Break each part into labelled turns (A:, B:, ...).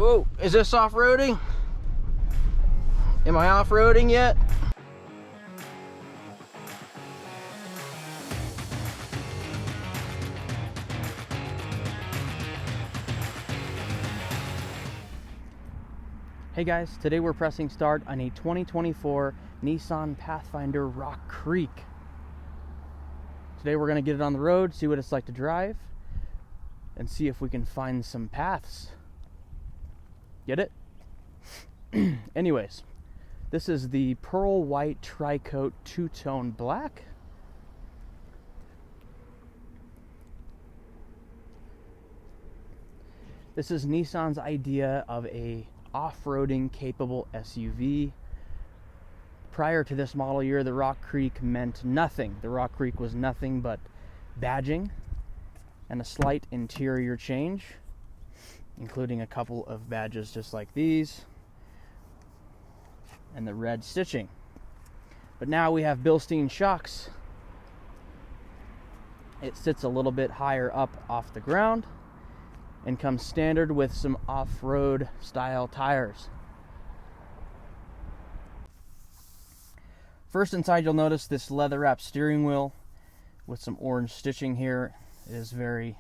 A: Oh, is this off-roading? Am I off-roading yet? Hey guys, today we're pressing start on a 2024 Nissan Pathfinder Rock Creek. Today we're going to get it on the road, see what it's like to drive, and see if we can find some paths. Get it? Anyways, this is the pearl white tri-coat two-tone black. This is Nissan's idea of a off-roading capable SUV. Prior to this model year, the Rock Creek meant nothing. The Rock Creek was nothing but badging and a slight interior change, including a couple of badges just like these and the red stitching. But now we have Bilstein shocks. It sits a little bit higher up off the ground and comes standard with some off-road style tires. First inside, you'll notice this leather wrapped steering wheel with some orange stitching here. It is very,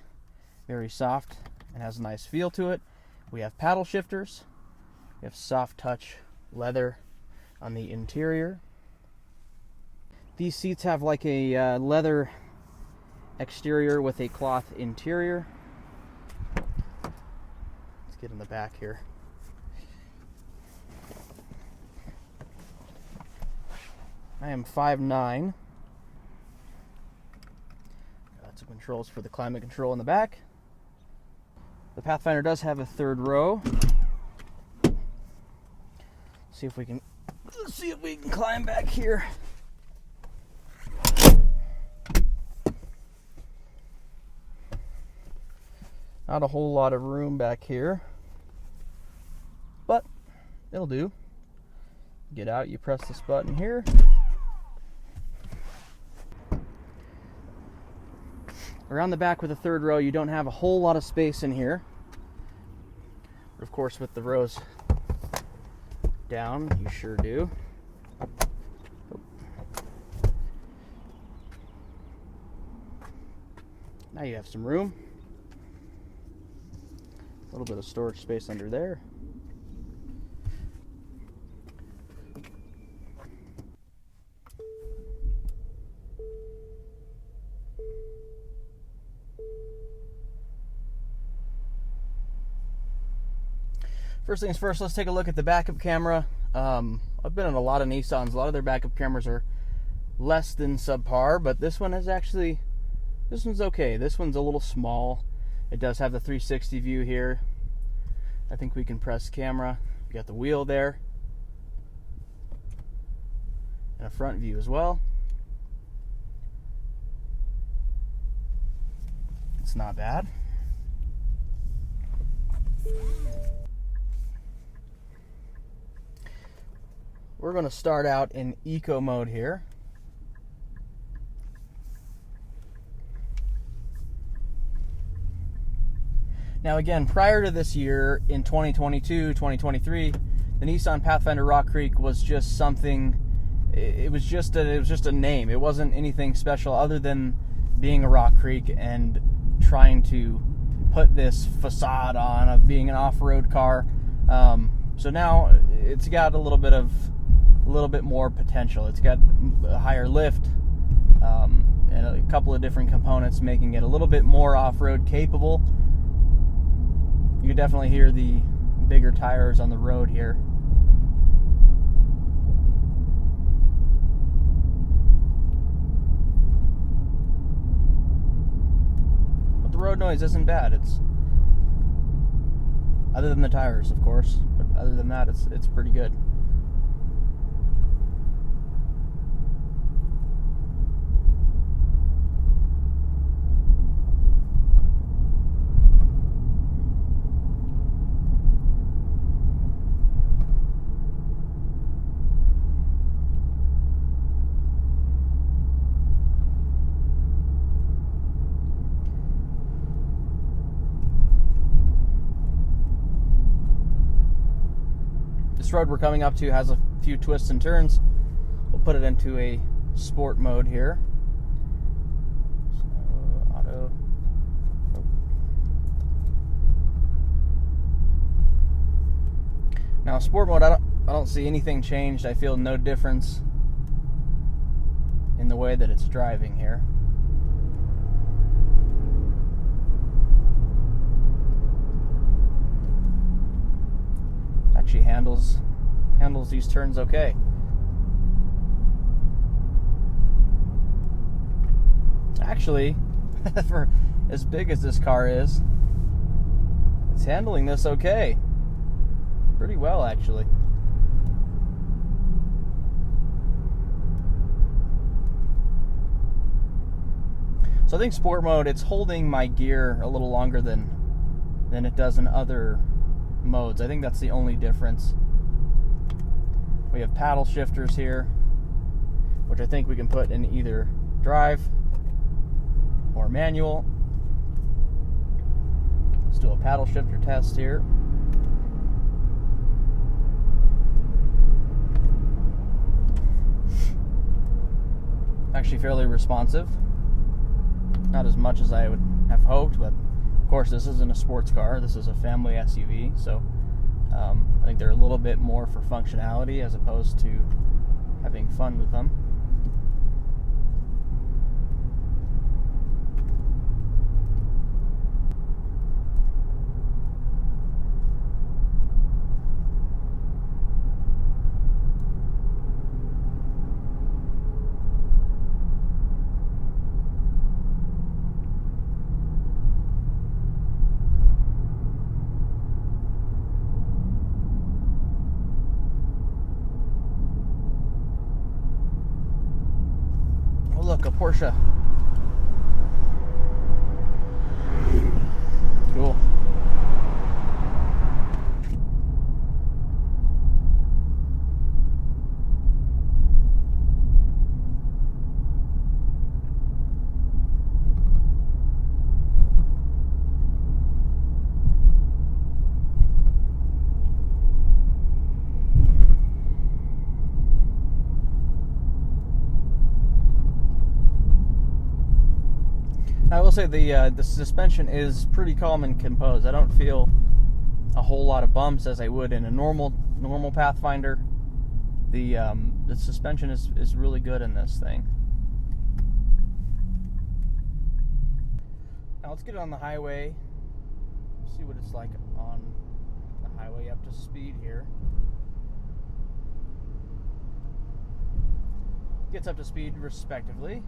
A: very soft and has a nice feel to it. We have paddle shifters. We have soft touch leather on the interior. These seats have like a leather exterior with a cloth interior. Get in the back here. I am 5'9". Got some controls for the climate control in the back. The Pathfinder does have a third row. Let's see if we can climb back here. Not a whole lot of room back here, but it'll do. Get out, you press this button here. Around the back with the third row, you don't have a whole lot of space in here. But of course, with the rows down, you sure do. Now you have some room. A little bit of storage space under there. First things first, let's take a look at the backup camera. I've been in a lot of Nissans. A lot of their backup cameras are less than subpar, but this one's okay. This one's a little small. It does have the 360 view here. I think we can press camera. We got the wheel there. And a front view as well. It's not bad. We're going to start out in eco mode here. Now again, prior to this year, in 2022, 2023, the Nissan Pathfinder Rock Creek was just something, it was just a name. It wasn't anything special other than being a Rock Creek and trying to put this facade on of being an off-road car. So now it's got a little bit more potential. It's got a higher lift and a couple of different components making it a little bit more off-road capable. You can definitely hear the bigger tires on the road here. But the road noise isn't bad. It's other than the tires, of course, but other than that, it's pretty good. This road we're coming up to has a few twists and turns. We'll put it into a sport mode here. So, auto. Oh. Now, sport mode, I don't see anything changed. I feel no difference in the way that it's driving here. Actually handles these turns okay. Actually, for as big as this car is, it's handling this okay. Pretty well, actually. So I think sport mode, it's holding my gear a little longer than it does in other modes. I think that's the only difference. We have paddle shifters here, which I think we can put in either drive or manual. Let's do a paddle shifter test here. Actually fairly responsive. Not as much as I would have hoped, but of course this isn't a sports car. This is a family SUV, so I think they're a little bit more for functionality as opposed to having fun with them. Look, a Porsche. Cool. I will say the suspension is pretty calm and composed. I don't feel a whole lot of bumps as I would in a normal Pathfinder. The suspension is really good in this thing. Now let's get it on the highway. See what it's like on the highway up to speed here. Gets up to speed respectively.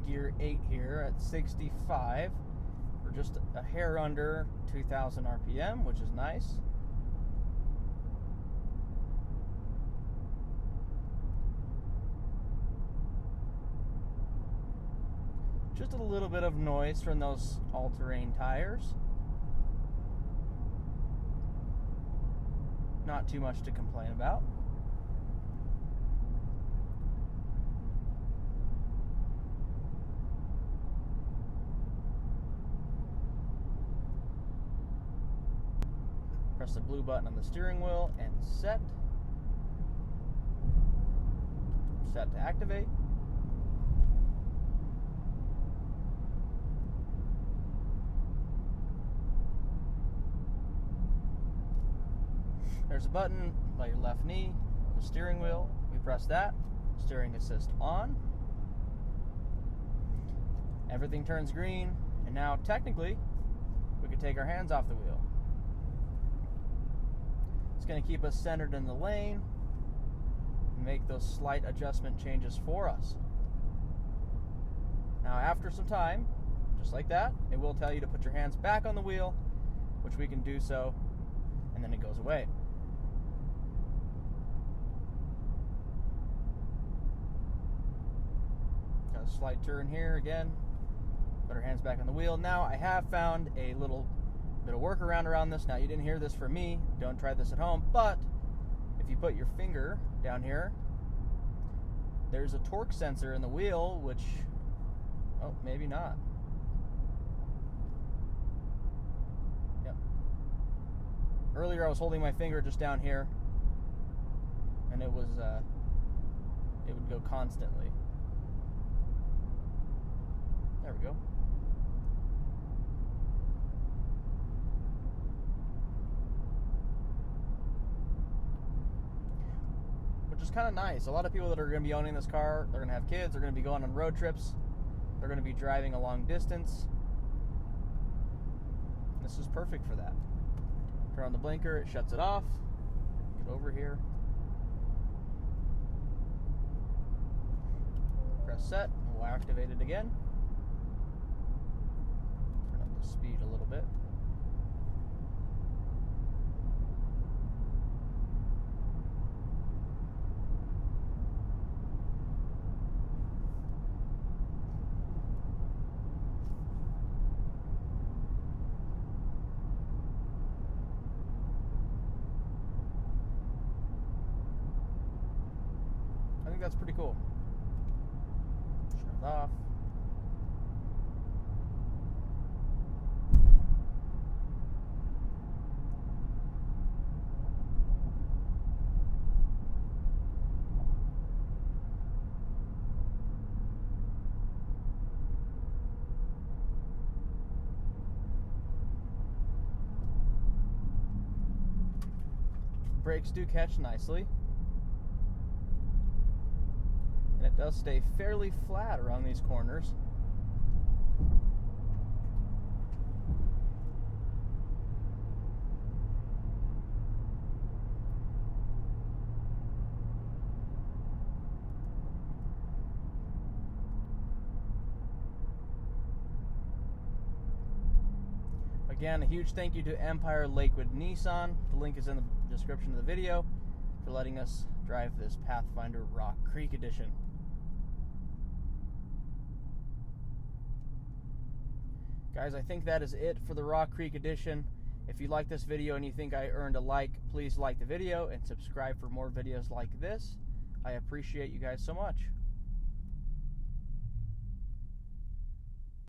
A: Gear 8 here at 65. We're just a hair under 2,000 RPM, which is nice. Just a little bit of noise from those all-terrain tires. Not too much to complain about. Press the blue button on the steering wheel and set. Set to activate. There's a button by your left knee of the steering wheel. We press that. Steering assist on. Everything turns green, and now technically we can take our hands off the wheel. It's going to keep us centered in the lane and make those slight adjustment changes for us. Now after some time, just like that, it will tell you to put your hands back on the wheel, which we can do so, and then it goes away. Got a slight turn here again. Put our hands back on the wheel. Now I have found a little Bit of workaround around this. Now, you didn't hear this from me. Don't try this at home. But if you put your finger down here, there's a torque sensor in the wheel, which, oh, maybe not. Yep. Earlier I was holding my finger just down here, and it was, it would go constantly. There we go. Which is kind of nice. A lot of people that are going to be owning this car, they're going to have kids, they're going to be going on road trips, they're going to be driving a long distance. This is perfect for that. Turn on the blinker, it shuts it off. Get over here. Press set, and we'll activate it again. Turn up the speed a little bit. I think that's pretty cool. Shut it off. Brakes do catch nicely. And it does stay fairly flat around these corners. Again, a huge thank you to Empire Lakewood Nissan. The link is in the description of the video, for letting us drive this Pathfinder Rock Creek Edition. Guys, I think that is it for the Rock Creek Edition. If you like this video and you think I earned a like, please like the video and subscribe for more videos like this. I appreciate you guys so much.